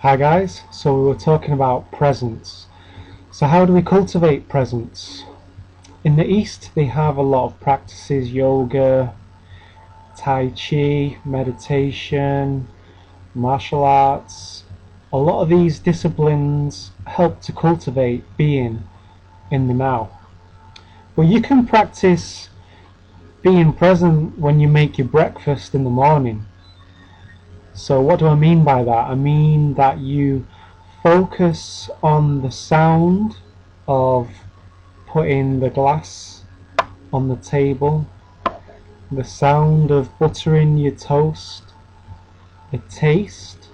Hi guys, so we were talking about presence. So how do we cultivate presence? In the East they have a lot of practices: yoga, Tai Chi, meditation, martial arts. A lot of these disciplines help to cultivate being in the now. But you can practice being present when you make your breakfast in the morning. So what do I mean by that? I mean that you focus on the sound of putting the glass on the table, the sound of buttering your toast, the taste.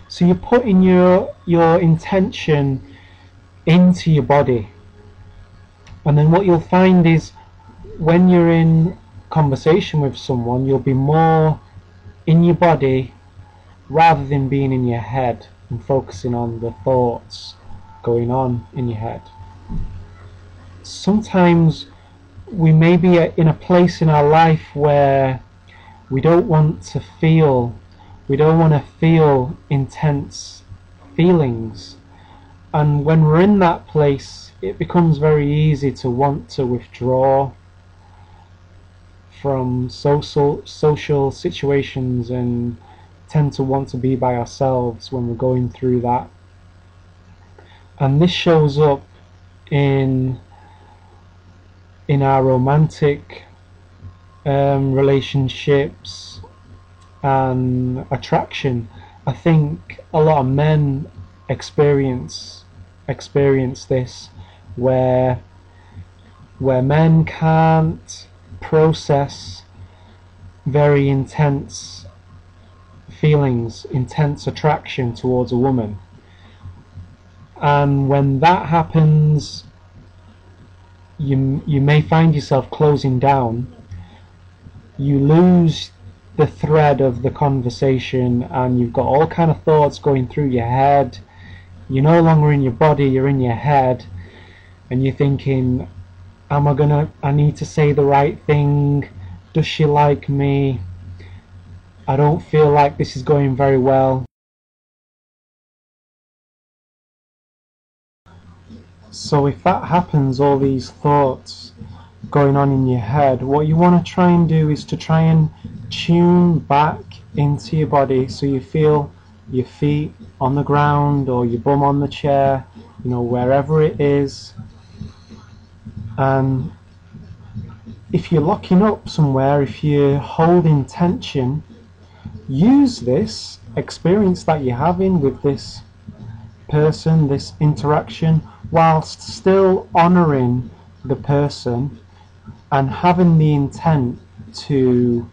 So you're putting your intention into your body. And then what you'll find is when you're in conversation with someone, you'll be more in your body rather than being in your head and focusing on the thoughts going on in your head. Sometimes we may be in a place in our life where we don't want to feel, we don't want to feel intense feelings. And when we're in that place, it becomes very easy to want to withdraw from social situations and tend to want to be by ourselves when we're going through that. And this shows up in our romantic relationships and attraction. I think a lot of men experience this, where men can't process very intense feelings, intense attraction towards a woman. And when that happens, you may find yourself closing down. You lose the thread of the conversation, and you've got all kind of thoughts going through your head. You're no longer in your body, you're in your head, and you're thinking, I need to say the right thing. Does she like me? I don't feel like this is going very well. So if that happens, all these thoughts going on in your head, what you want to try and do is to try and tune back into your body, so you feel your feet on the ground or your bum on the chair, wherever it is. And if you're locking up somewhere, if you're holding tension, use this experience that you're having with this person, this interaction, whilst still honouring the person and having the intent to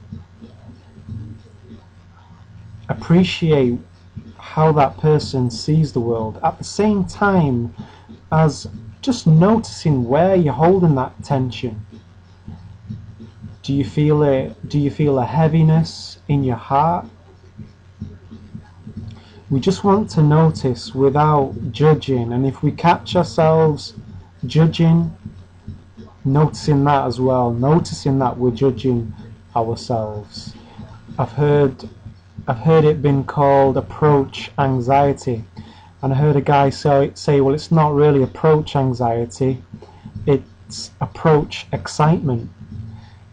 appreciate how that person sees the world, at the same time as just noticing where you're holding that tension. Do you feel it? Do you feel a heaviness in your heart? We just want to notice without judging, and if we catch ourselves judging, noticing that as well, noticing that we're judging ourselves. I've heard it been called approach anxiety, and I heard a guy say, well, it's not really approach anxiety, it's approach excitement.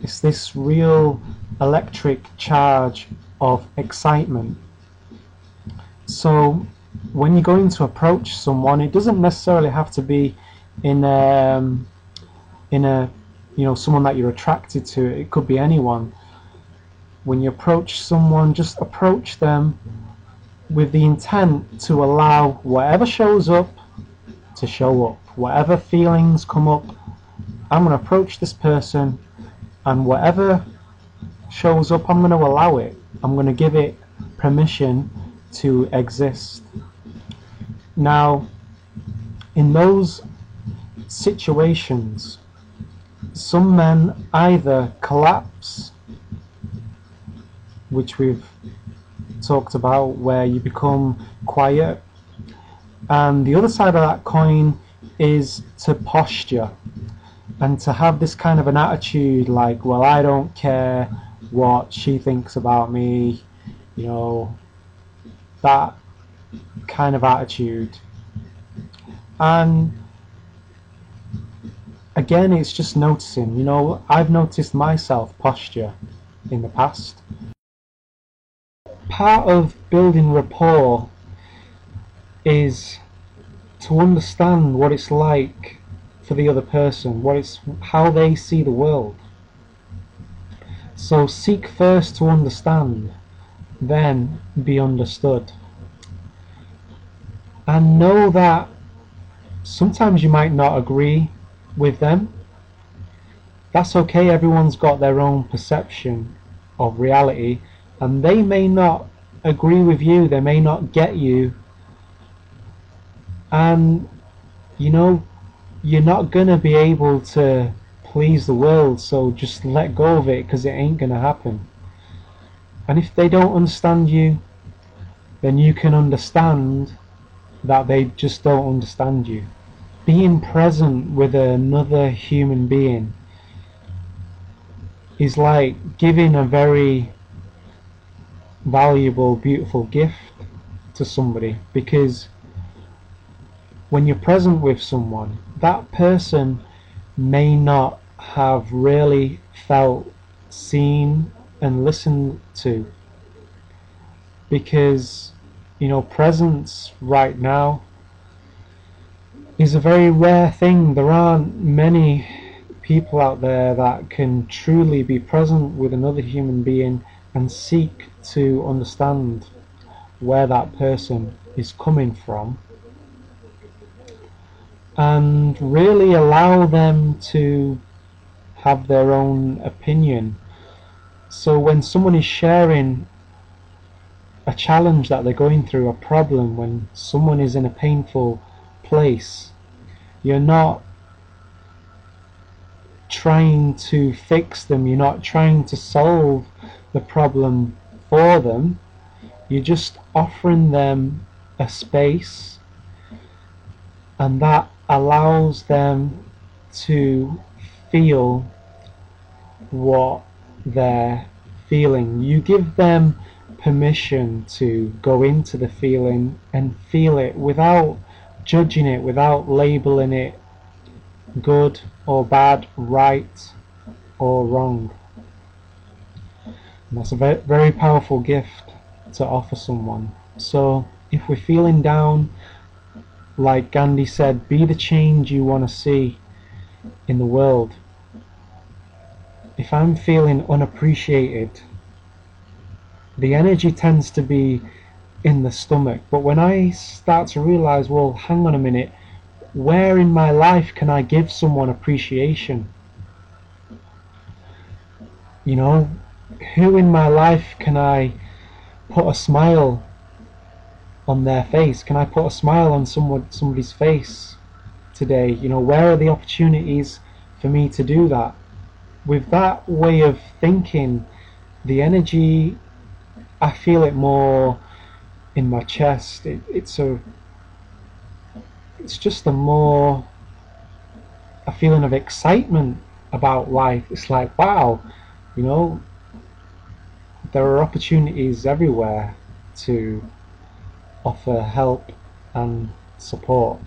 It's this real electric charge of excitement. So when you're going to approach someone, it doesn't necessarily have to be in a someone that you're attracted to. It could be anyone. When you approach someone, just approach them with the intent to allow whatever shows up to show up. Whatever feelings come up, I'm going to approach this person, and whatever shows up, I'm going to allow it. I'm going to give it permission to exist. Now, in those situations, some men either collapse, which we've talked about, where you become quiet, and the other side of that coin is to posture and to have this kind of an attitude like, well, I don't care what she thinks about me, that kind of attitude. And again, it's just noticing, you know, I've noticed myself posture in the past. Part of building rapport is to understand what it's like for the other person, how they see the world. So seek first to understand, then be understood. And know that sometimes you might not agree with them. That's okay, everyone's got their own perception of reality, and they may not agree with you, they may not get you, and you know, you're not gonna be able to please the world, so just let go of it, because it ain't gonna happen. And if they don't understand you, then you can understand that they just don't understand you. Being present with another human being is like giving a very valuable, beautiful gift to somebody, because when you're present with someone, that person may not have really felt seen and listened to, because you know, presence right now is a very rare thing. There aren't many people out there that can truly be present with another human being and seek to understand where that person is coming from and really allow them to have their own opinion. So when someone is sharing a challenge that they're going through, a problem, when someone is in a painful place, you're not trying to fix them, you're not trying to solve the problem for them, you're just offering them a space, and that allows them to feel what they're feeling. You give them permission to go into the feeling and feel it without judging it, without labeling it good or bad, right or wrong. And that's a very, very powerful gift to offer someone. So if we're feeling down, like Gandhi said, be the change you want to see in the world. If I'm feeling unappreciated, the energy tends to be in the stomach. But when I start to realize, well, hang on a minute, where in my life can I give someone appreciation? You know, who in my life can I put a smile on their face? Can I put a smile on somebody's face today? You know, where are the opportunities for me to do that? With that way of thinking, the energy, I feel it more in my chest. It's just a feeling of excitement about life. It's like, wow, you know, there are opportunities everywhere to offer help and support,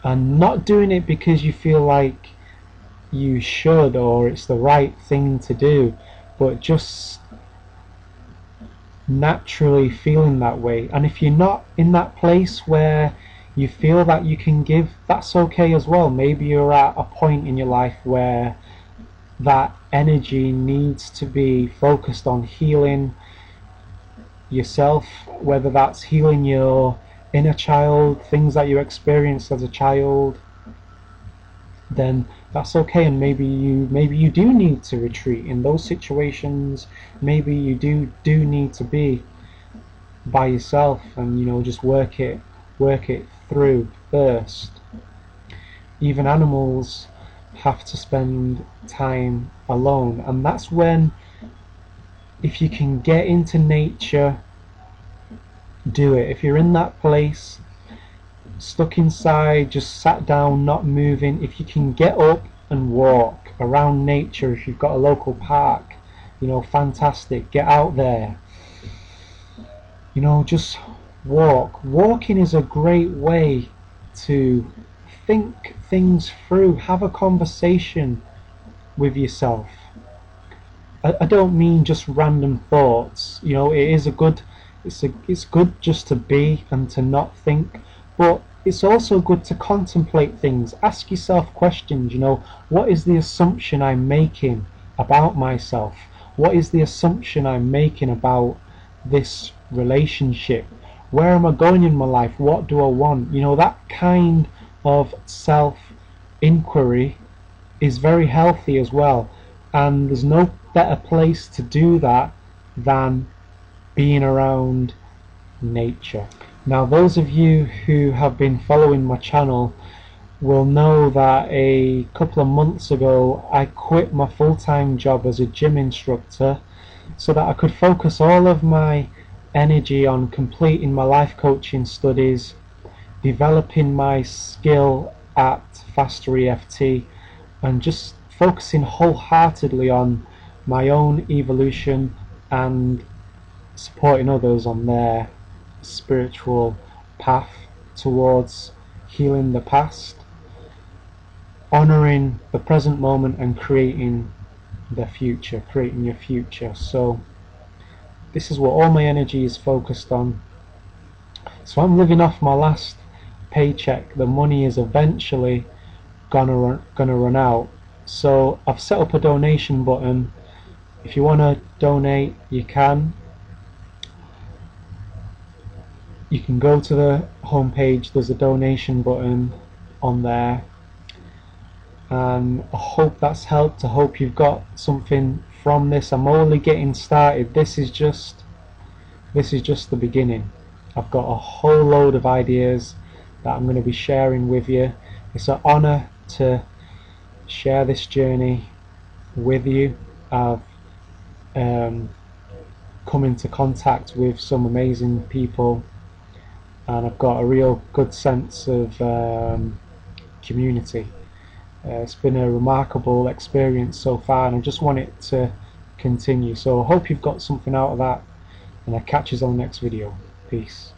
and not doing it because you feel like you should or it's the right thing to do, but just naturally feeling that way. And if you're not in that place where you feel that you can give, that's okay as well. Maybe you're at a point in your life where that energy needs to be focused on healing yourself, whether that's healing your inner child, things that you experienced as a child, then that's okay. And maybe you do need to retreat in those situations. Maybe you do need to be by yourself and, you know, just work it through first. Even animals have to spend time alone, and that's when, if you can get into nature, do it. If you're in that place, stuck inside, just sat down, not moving, if you can get up and walk around nature, if you've got a local park, you know, fantastic. Get out there. You know, just walk. Walking is a great way to think things through, have a conversation with yourself. I don't mean just random thoughts. You know, it's good just to be and to not think, but it's also good to contemplate things. Ask yourself questions. You know, what is the assumption I'm making about myself? What is the assumption I'm making about this relationship? Where am I going in my life? What do I want? You know, that kind of self inquiry is very healthy as well. And there's no better place to do that than being around nature. Now, those of you who have been following my channel will know that a couple of months ago I quit my full-time job as a gym instructor so that I could focus all of my energy on completing my life coaching studies, developing my skill at Faster EFT, and just focusing wholeheartedly on my own evolution and supporting others on their spiritual path towards healing the past, honoring the present moment, and creating the future, creating your future. So this is what all my energy is focused on. So I'm living off my last paycheck. The money is eventually gonna run out. So I've set up a donation button. If you want to donate, you can. You can go to the homepage. There's a donation button on there, and I hope that's helped. I hope you've got something from this. I'm only getting started. This is just the beginning. I've got a whole load of ideas that I'm going to be sharing with you. It's an honor to share this journey with you. I've come into contact with some amazing people, and I've got a real good sense of community. It's been a remarkable experience so far, and I just want it to continue. So I hope you've got something out of that, and I'll catch you on the next video. Peace.